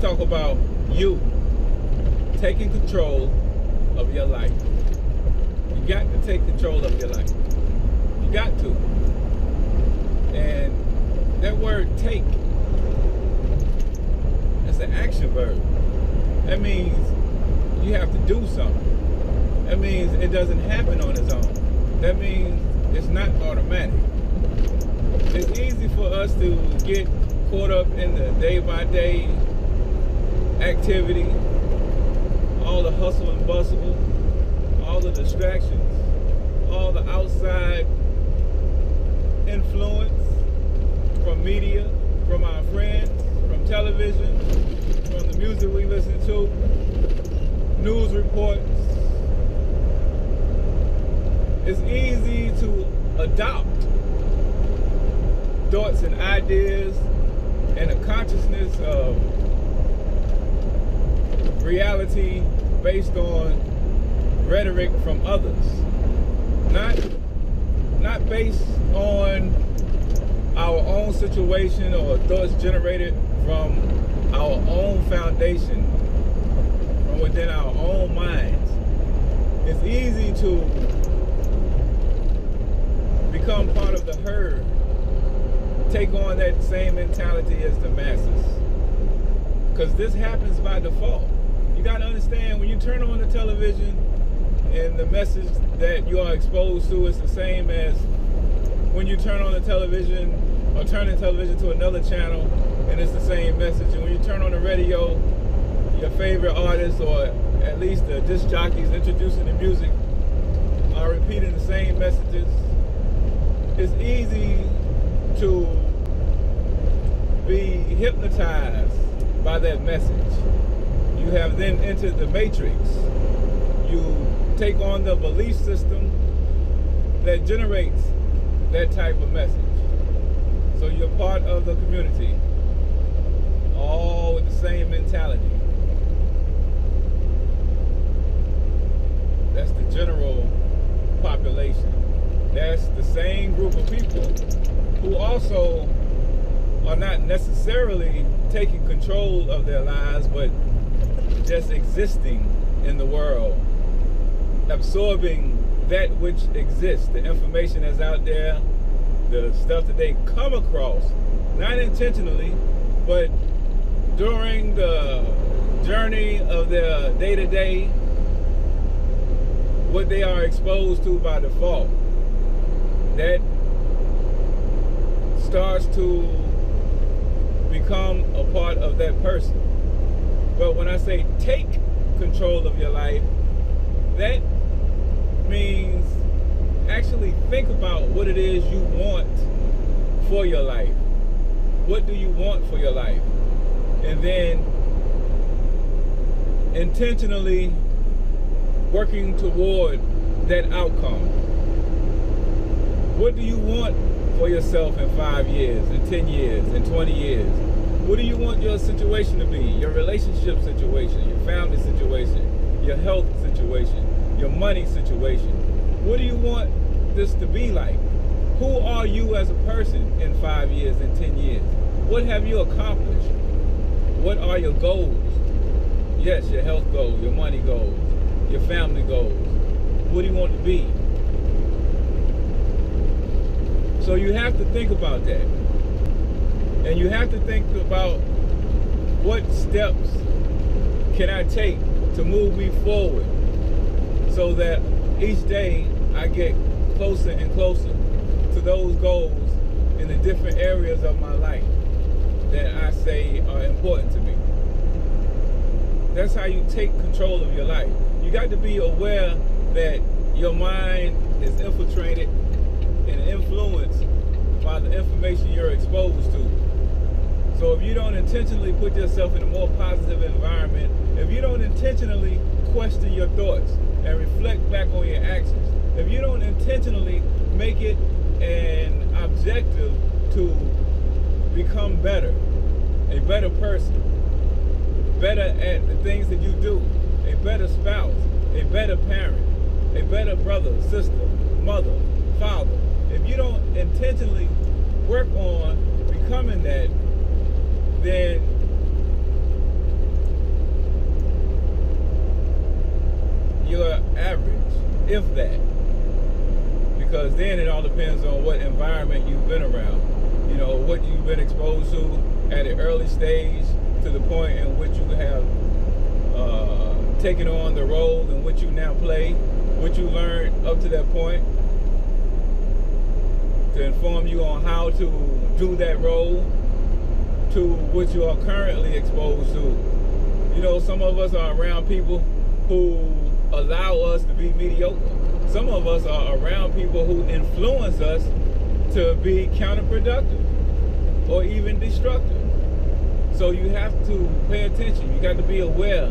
talk about you taking control of your life. You got to take control of your life. You got to. And that word take, that's an action verb. That means you have to do something. That means it doesn't happen on its own. That means it's not automatic. It's easy for us to get caught up in the day-by-day activity, all the hustle and bustle, all the distractions, all the outside influence from media, from our friends, from television, from the music we listen to, news reports. It's easy to adopt thoughts and ideas and a consciousness of reality based on rhetoric from others, not based on our own situation or thoughts generated from our own foundation, from within our own minds. It's easy to become part of the herd, take on that same mentality as the masses, because this happens by default. You got to understand, when you turn on the television and the message that you are exposed to is the same as when you turn on the television or turn the television to another channel and it's the same message. And when you turn on the radio, your favorite artists or at least the disc jockeys introducing the music are repeating the same messages. It's easy to be hypnotized by that message. You have then entered the matrix. You take on the belief system that generates that type of message. So you're part of the community, all with the same mentality. That's the general population. That's the same group of people who also are not necessarily taking control of their lives, but just existing in the world, absorbing that which exists, the information that's out there, the stuff that they come across, not intentionally, but during the journey of their day-to-day, what they are exposed to by default. That starts to become a part of that person. But when I say take control of your life, that means actually think about what it is you want for your life. What do you want for your life? And then intentionally working toward that outcome. What do you want for yourself in 5 years, in 10 years, in 20 years? What do you want your situation to be? Your relationship situation, your family situation, your health situation, your money situation. What do you want this to be like? Who are you as a person in 5 years, in 10 years? What have you accomplished? What are your goals? Yes, your health goals, your money goals, your family goals. What do you want to be? So you have to think about that. And you have to think about what steps can I take to move me forward so that each day I get closer and closer to those goals in the different areas of my life that I say are important to me. That's how you take control of your life. You got to be aware that your mind is infiltrated and influenced by the information you're exposed to. So if you don't intentionally put yourself in a more positive environment, if you don't intentionally question your thoughts and reflect back on your actions, if you don't intentionally make it an objective to become better, a better person, better at the things that you do, a better spouse, a better parent, a better brother, sister, mother, father, if you don't intentionally work on becoming that, then if that. Because then it all depends on what environment you've been around. You know, what you've been exposed to at an early stage to the point in which you have taken on the role in which you now play, what you learned up to that point, to inform you on how to do that role, to what you are currently exposed to. You know, some of us are around people who allow us to be mediocre. Some of us are around people who influence us to be counterproductive or even destructive. So you have to pay attention. You got to be aware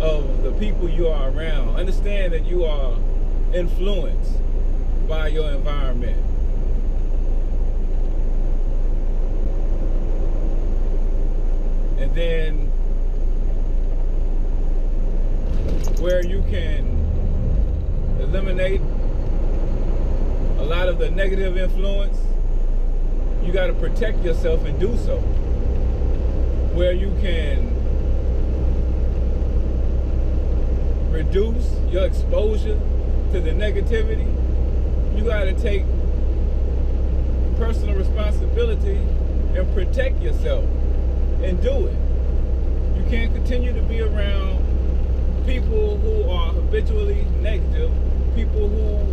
of the people you are around. Understand that you are influenced by your environment. And then where you can eliminate a lot of the negative influence, you got to protect yourself and do so. Where you can reduce your exposure to the negativity, you got to take personal responsibility and protect yourself and do it. You can't continue to be around people who are habitually negative, people who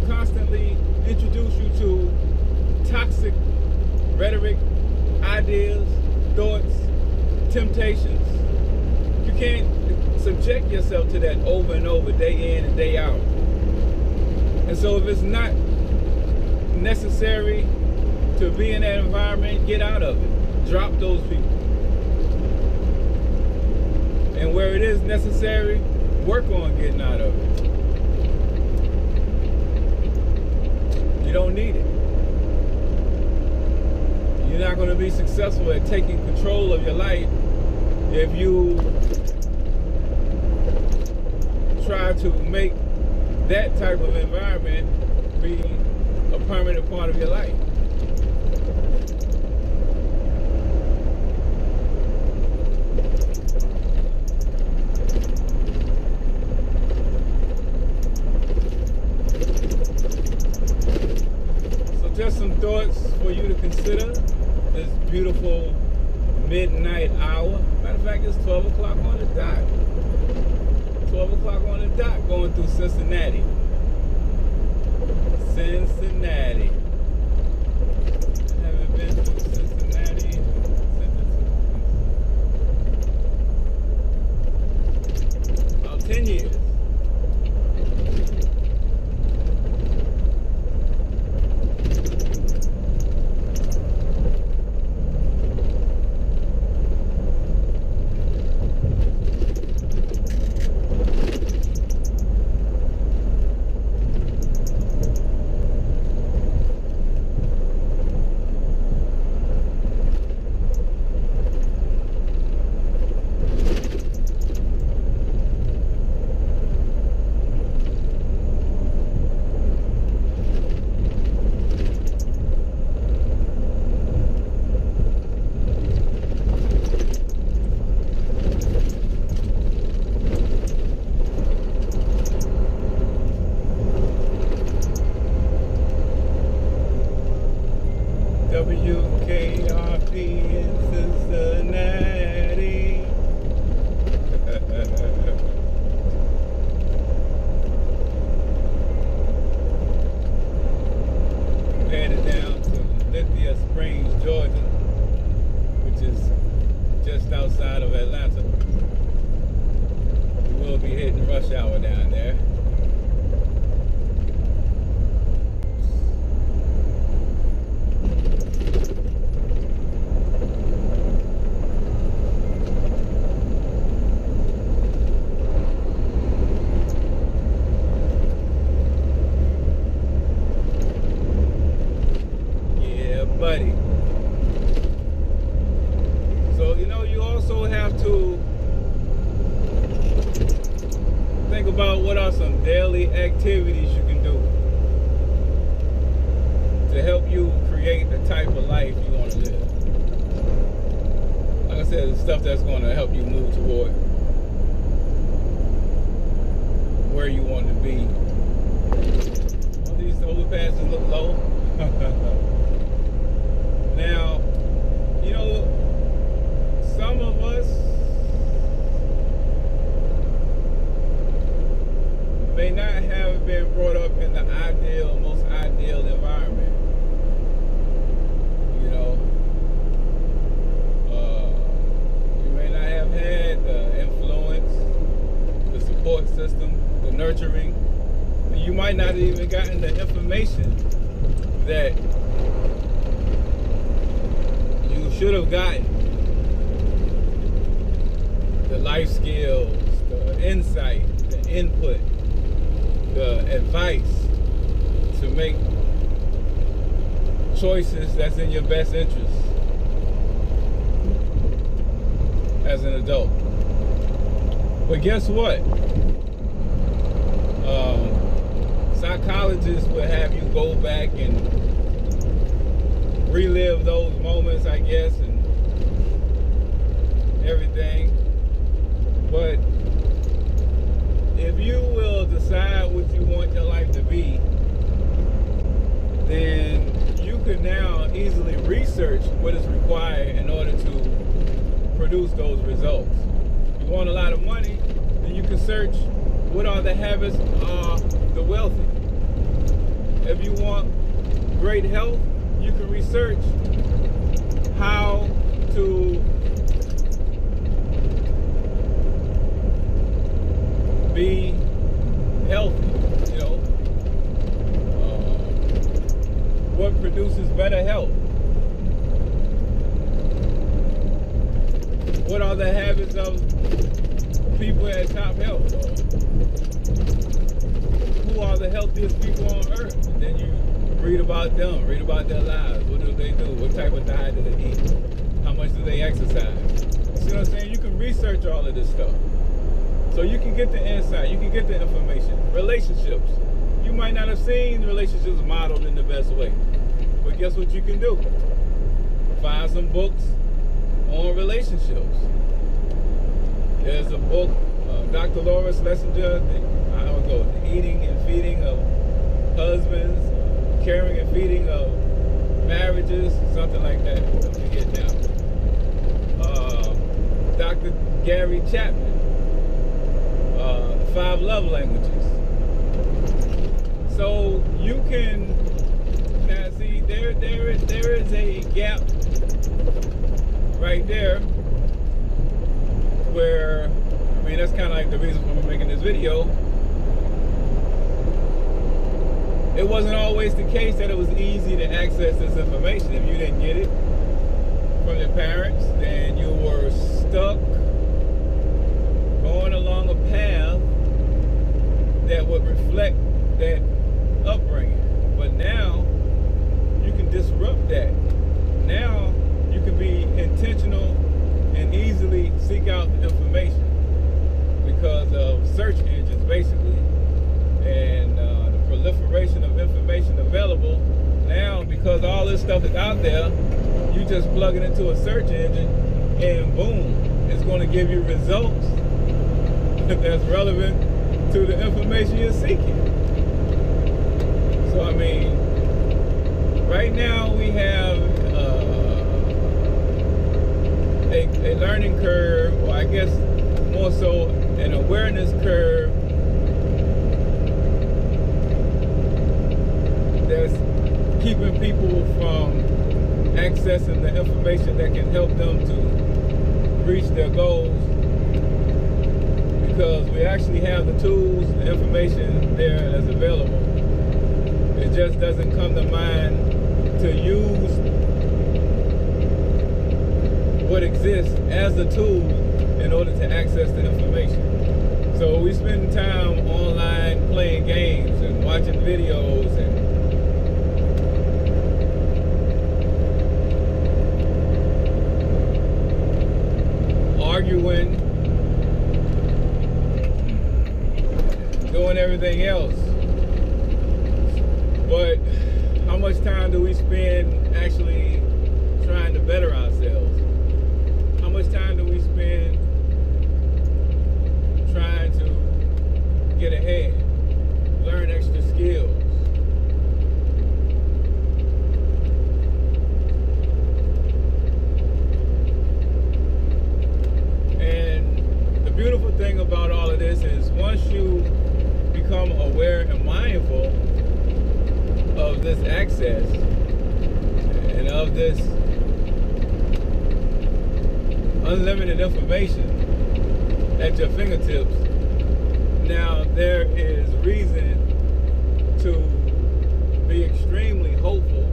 constantly introduce you to toxic rhetoric, ideas, thoughts, temptations. You can't subject yourself to that over and over, day in and day out. And so if it's not necessary to be in that environment, get out of it. Drop those people. And where it is necessary, work on getting out of it. You don't need it. You're not going to be successful at taking control of your life if you try to make that type of environment be a permanent part of your life. So just some thoughts for you to consider this beautiful midnight hour. Matter of fact, it's 12 o'clock on the dot. 12 o'clock on the dot, going through Cincinnati. Cincinnati. Haven't been through Cincinnati since about 10 years. WKRP in Cincinnati. Headed down to Lithia Springs, Georgia, which is just outside of Atlanta. We will be hitting rush hour down there. Buddy. So, you know, you also have to think about what are some daily activities you can do to help you create the type of life you want to live. Like I said, the stuff that's going to help you move toward where you want to be. All these overpasses look low. Now, you know, some of us may not have been brought up in the most ideal environment. You know, you may not have had the influence, the support system, the nurturing. You might not have even gotten the information that you should have gotten. The life skills, the insight, the input, the advice to make choices that's in your best interest as an adult. But guess what? Psychologists will have you go back and relive those moments, I guess, and everything. But if you will decide what you want your life to be, then you can now easily research what is required in order to produce those results. You want a lot of money, then you can search what are the habits of the wealthy. If you want great health, you can research how to be healthy, you know, what produces better health. What are the habits of people at top health? Who are the healthiest people on earth? And then you read about them, read about their lives. What do they do? What type of diet do they eat? How much do they exercise? See what I'm saying? You can research all of this stuff. So you can get the insight, you can get the information. Relationships. You might not have seen relationships modeled in the best way. But guess what you can do? Find some books on relationships. There's a book, Dr. Laura Schlesinger, The Eating and Feeding of Husbands, Caring and Feeding of Marriages, something like that. I forget now. Dr. Gary Chapman, The 5 Love Languages. So you can, now see, there is a gap right there where, I mean, that's kind of like the reason for me making this video. It wasn't always the case that it was easy to access this information. If you didn't get it from your parents, then you were stuck going along a path that would reflect that upbringing. But now you can disrupt that. Now you can be intentional and easily seek out the information because of search engines, basically, and the proliferation of information available. Now, because all this stuff is out there, you just plug it into a search engine and boom, it's going to give you results that's relevant to the information you're seeking. So, I mean, right now we have a learning curve, or I guess more so an awareness curve that's keeping people from accessing the information that can help them to reach their goals, because we actually have the tools, the information there that's available. It just doesn't come to mind to use what exists as a tool in order to access the information. So we spend time online playing games and watching videos and arguing, doing everything else. But how much time do we spend actually trying to better ourselves? How much time do we spend trying to get ahead? aware and mindful of this access and of this unlimited information at your fingertips, now there is reason to be extremely hopeful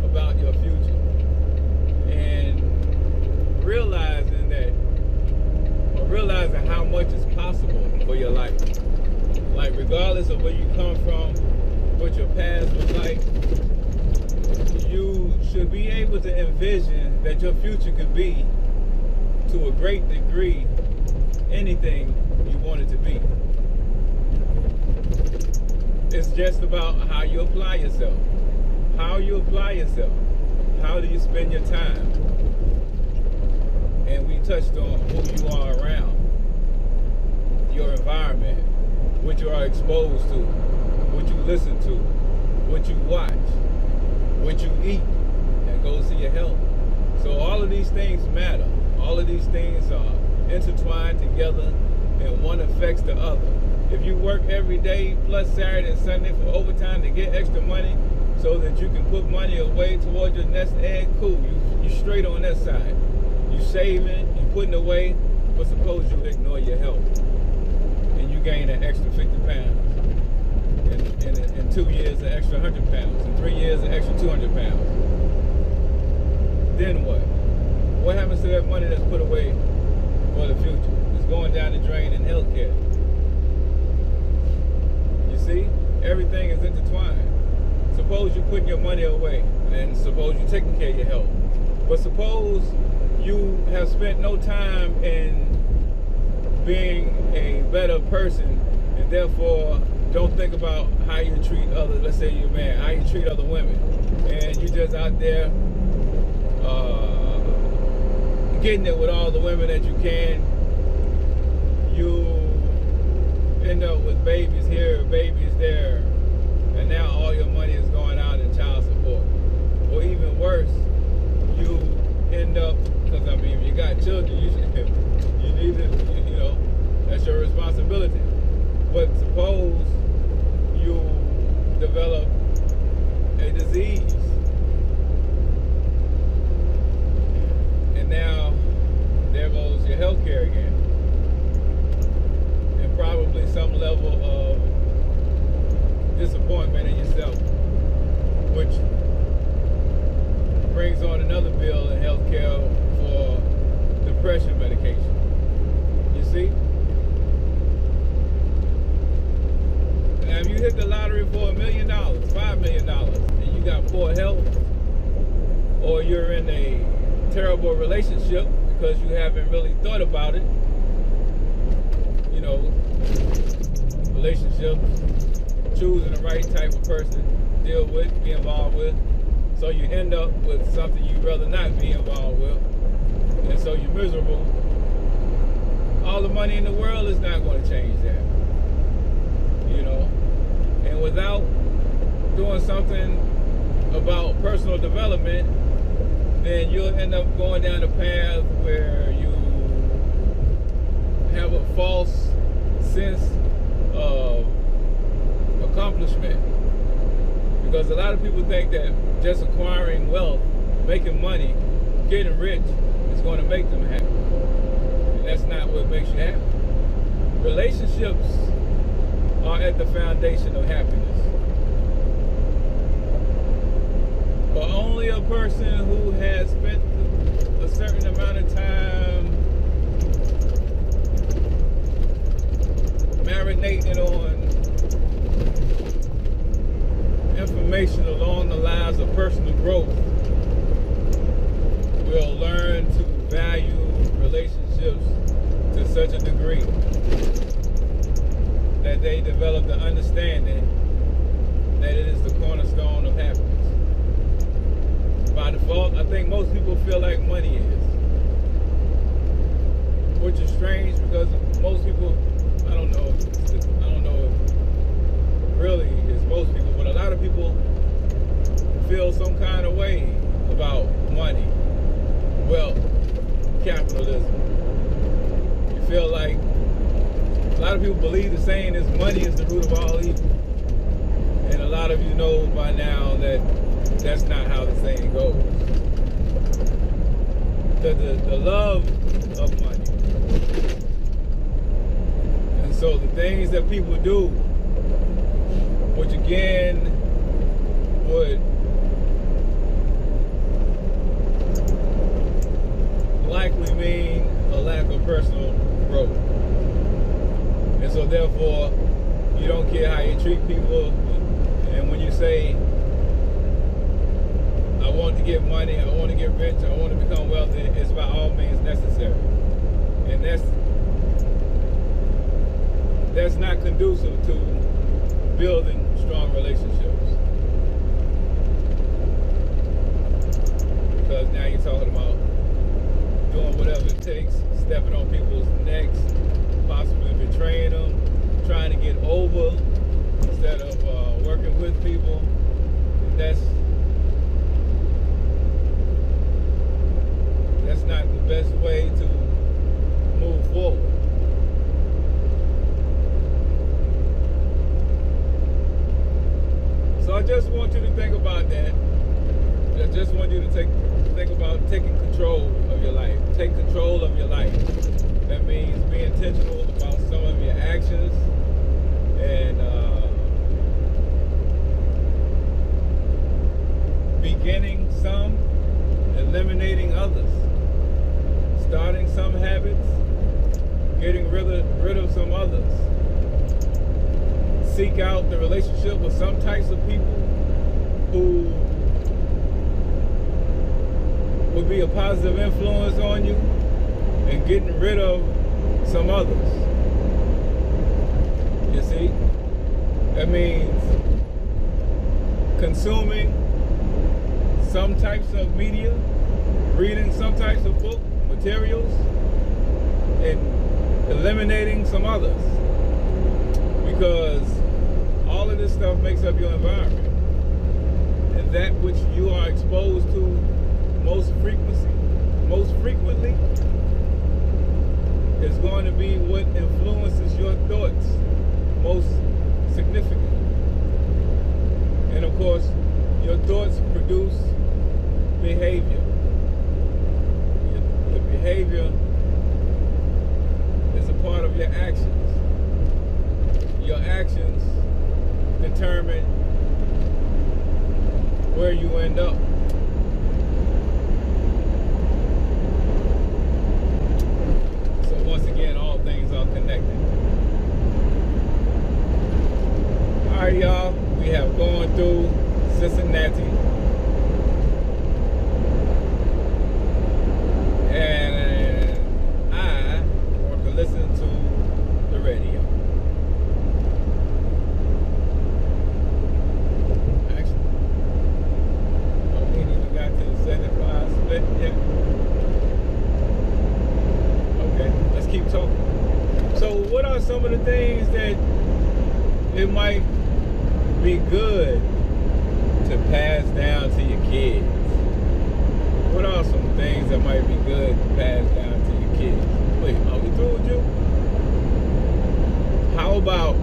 about your future, and realizing how much is possible for your life. Like, regardless of where you come from, what your past was like, you should be able to envision that your future could be, to a great degree, anything you want it to be. It's just about how you apply yourself. How you apply yourself. How do you spend your time? And we touched on who you are around, your environment, what you are exposed to, what you listen to, what you watch, what you eat. That goes to your health. So all of these things matter. All of these things are intertwined together, and one affects the other. If you work every day plus Saturday and Sunday for overtime to get extra money so that you can put money away towards your nest egg, cool, you straight on that side. You saving, you putting away, but suppose you ignore your health and you gain an extra 50 pounds. In 2 years, an extra 100 pounds. In 3 years, an extra 200 pounds. Then what? What happens to that money that's put away for the future? It's going down the drain in healthcare. You see? Everything is intertwined. Suppose you're putting your money away, and suppose you're taking care of your health. But suppose you have spent no time in being a better person, and therefore don't think about how you treat others. Let's say you're a man, how you treat other women, and you're just out there getting it with all the women that you can. You end up with babies here, babies there, and now all your money is going out in child support. Or even worse, you end up, because I mean, if you got children, you need to, you know, that's your responsibility. But suppose you develop a disease, and now there goes your health care again, and probably some level of disappointment in yourself, which brings on another bill in health care for depression medication. You see? Now, if you hit the lottery for $1 million, $5 million, and you got poor health, or you're in a terrible relationship because you haven't really thought about it, you know, relationships, choosing the right type of person to deal with, be involved with, so you end up with something you'd rather not be involved with, and so you're miserable. All the money in the world is not going to change that, you know. And without doing something about personal development, then you'll end up going down a path where you have a false sense of accomplishment. Because a lot of people think that just acquiring wealth, making money, getting rich is going to make them happy. And that's not what makes you happy. Relationships are at the foundation of happiness. But only a person who has spent a certain amount of time marinating on information along the lines of personal growth will learn to value relationships to such a degree that they develop the understanding that it is the cornerstone of happiness. By default, I think most people feel like money is, which is strange because most people, I don't know if really it's most people, but a lot of people feel some kind of way about money, wealth, capitalism. You feel like a lot of people believe the saying is money is the root of all evil. And a lot of you know by now that that's not how the saying goes. The love of money. And so the things that people do, which again would likely mean a lack of personal growth. And so therefore, you don't care how you treat people. And when you say, I want to get money, I want to get rich, I want to become wealthy, it's by all means necessary. And that's not conducive to building strong relationships. Because now you're talking about doing whatever it takes, stepping on people's necks, possibly betraying them, trying to get over instead of working with people. That's not the best way to move forward. So I just want you to think about that. I just want you to think about taking control of your life. Take control of your life. That means be intentional about some of your actions and beginning some, eliminating others. Starting some habits, getting rid of some others. Seek out the relationship with some types of people who will be a positive influence on you, and getting rid of some others. You see? That means consuming some types of media, reading some types of books, materials, and eliminating some others, because all of this stuff makes up your environment, and that which you are exposed to most frequently is going to be what influences your thoughts most significantly. And of course, your thoughts produce behavior. Behavior is a part of your actions. Your actions determine where you end up. So once again, all things are connected. All right, y'all, we have gone through Cincinatti. And I want to listen to the radio. Actually, we ain't even got to the 75 split yet. Okay, let's keep talking. So what are some of the things that it might be good to pass down to your kids? What are some things that might be good to pass down to your kids? Wait, are we through with you? How about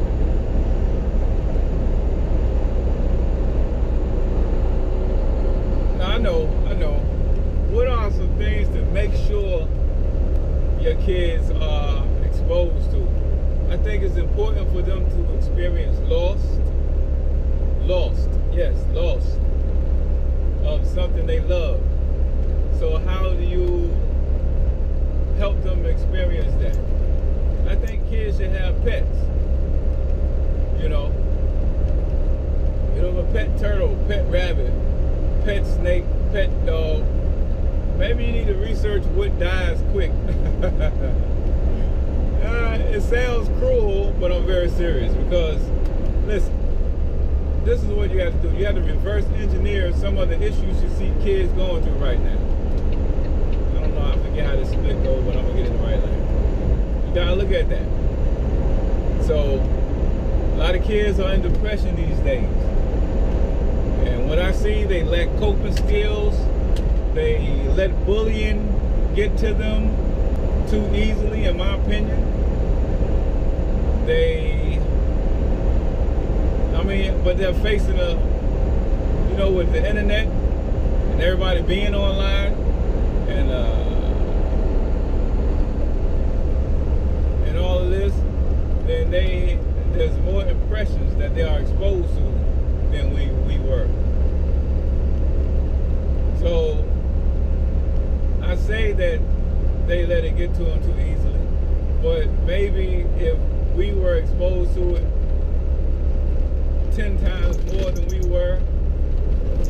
now, I know. What are some things to make sure your kids are exposed to? I think it's important for them to experience loss of something they love. So how do you help them experience that? I think kids should have pets. You know, a pet turtle, pet rabbit, pet snake, pet dog. Maybe you need to research what dies quick. It sounds cruel, but I'm very serious, because listen, this is what you have to do. You have to reverse engineer some of the issues you see kids going through right now. I don't know, I forget how this split goes, but I'm gonna get it in the right line. You gotta look at that. So a lot of kids are in depression these days. And what I see, they lack coping skills. They let bullying get to them too easily, in my opinion. but they're facing with the internet and everybody being online and all of this, then there's more impressions that they are exposed to than we were. So I say that they let it get to them too easily, but maybe if we were exposed to it 10 times more than we were,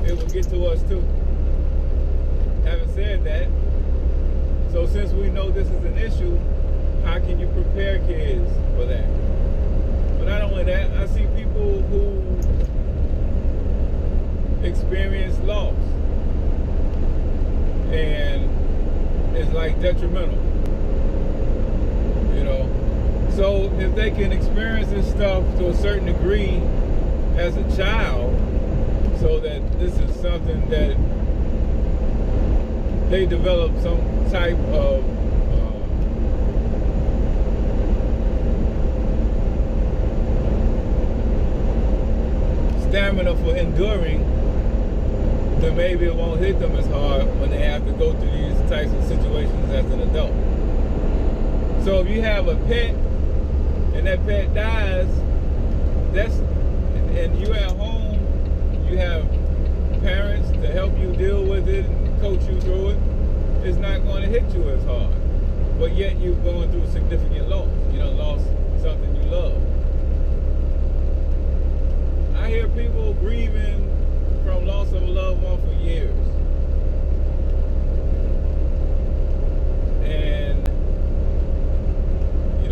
it would get to us too. Having said that, so since we know this is an issue, how can you prepare kids for that? But not only that, I see people who experience loss, and it's like detrimental, So if they can experience this stuff to a certain degree as a child, so that this is something that they develop some type of stamina for enduring, then maybe it won't hit them as hard when they have to go through these types of situations as an adult. So if you have a pet and that pet dies, and you at home, you have parents to help you deal with it and coach you through it, it's not going to hit you as hard. But yet you're going through significant loss. You done lost something you love. I hear people grieving from loss of a loved one for years. And,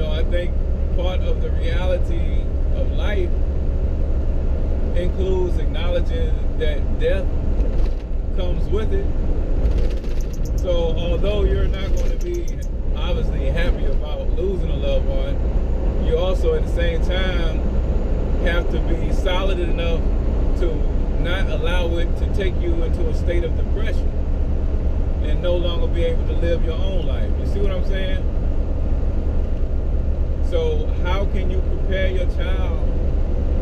I think part of the reality of life includes acknowledging that death comes with it. So although you're not going to be obviously happy about losing a loved one, you also at the same time have to be solid enough to not allow it to take you into a state of depression and no longer be able to live your own life. You see what I'm saying? So how can you prepare your child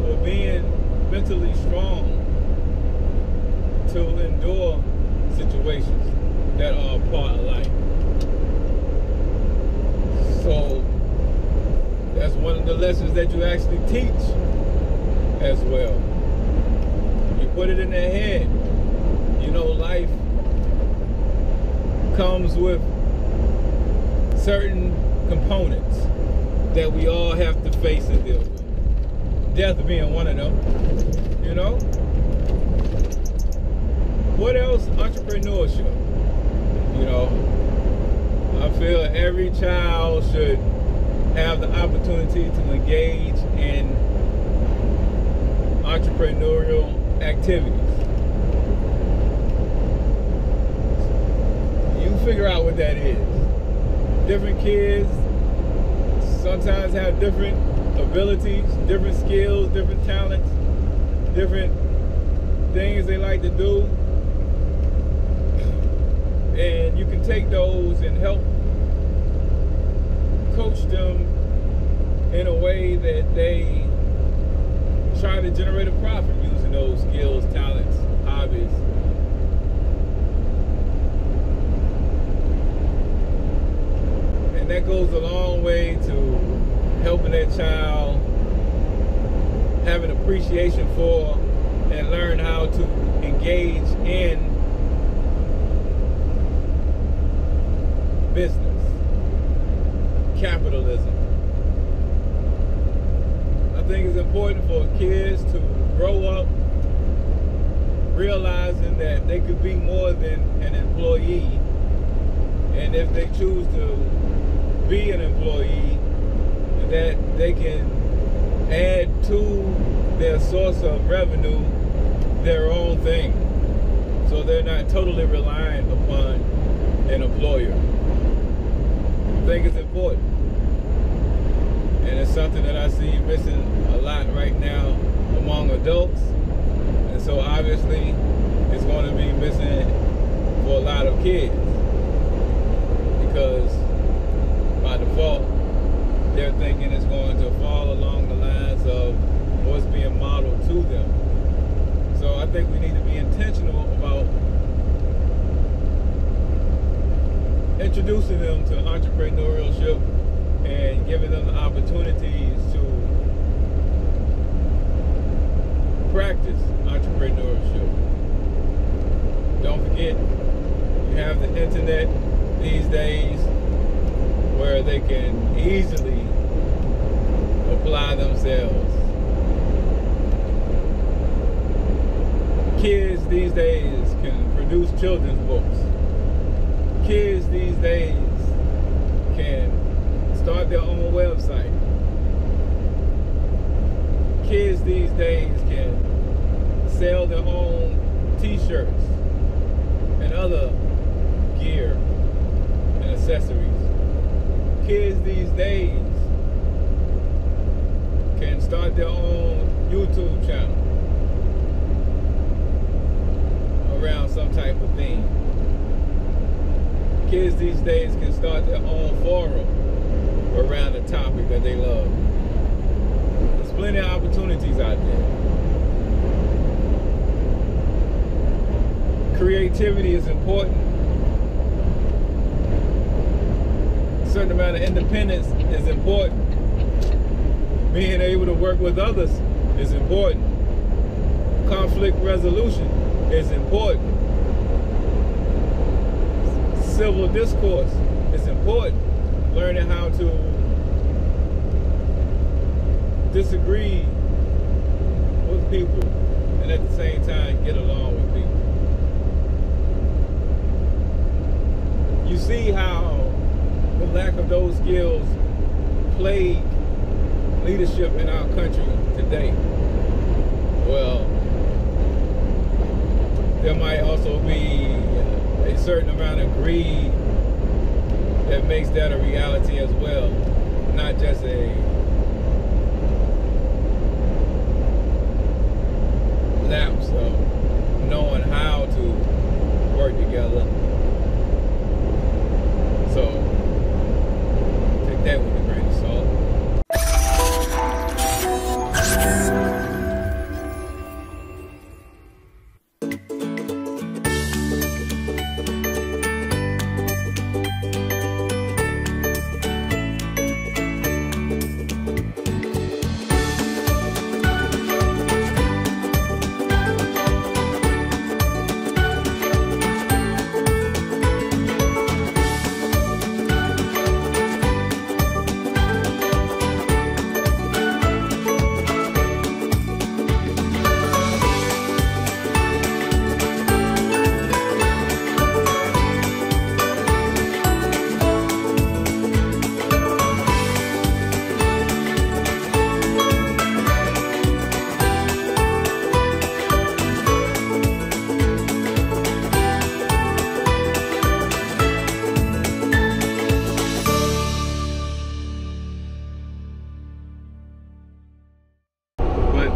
for being mentally strong to endure situations that are a part of life? So that's one of the lessons that you actually teach as well. You put it in their head. Life comes with certain components that we all have to face and deal with. Death being one of them, What else? Entrepreneurship. I feel every child should have the opportunity to engage in entrepreneurial activities. You figure out what that is. Different kids sometimes have different abilities, different skills, different talents, different things they like to do. And you can take those and help coach them in a way that they try to generate a profit using those skills, talents, hobbies. And that goes a long way to helping that child have an appreciation for and learn how to engage in business, capitalism. I think it's important for kids to grow up realizing that they could be more than an employee, and if they choose to be an employee, that they can add to their source of revenue their own thing, so they're not totally reliant upon an employer. I think it's important, and it's something that I see missing a lot right now among adults, and so obviously it's going to be missing for a lot of kids, because by default they're thinking it's going to fall along the lines of what's being modeled to them. So I think we need to be intentional about introducing them to entrepreneurship and giving them the opportunities to practice entrepreneurship. Don't forget, you have the internet these days where they can easily apply themselves. Kids these days can produce children's books. Kids these days can start their own website. Kids these days can sell their own t-shirts and other gear and accessories. Kids these days can start their own YouTube channel around some type of theme. Kids these days can start their own forum around a topic that they love. There's plenty of opportunities out there. Creativity is important. A certain amount of independence is important. Being able to work with others is important. Conflict resolution is important. Civil discourse is important. Learning how to disagree with people and at the same time get along with people. You see how the lack of those skills plague leadership in our country today. Well, there might also be a certain amount of greed that makes that a reality as well, not just a lapse of knowing how to work together. So take that with a grain of salt.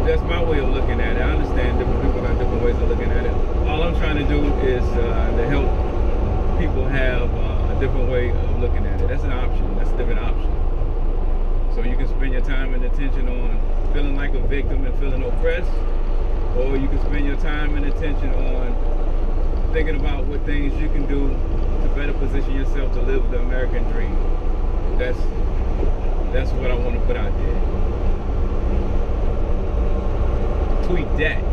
That's my way of looking at it. I understand different people have different ways of looking at it. All I'm trying to do is to help people have a different way of looking at it. That's an option. That's a different option. So you can spend your time and attention on feeling like a victim and feeling oppressed, or you can spend your time and attention on thinking about what things you can do to better position yourself to live the American dream. That's what I want to put out there. Tweet that.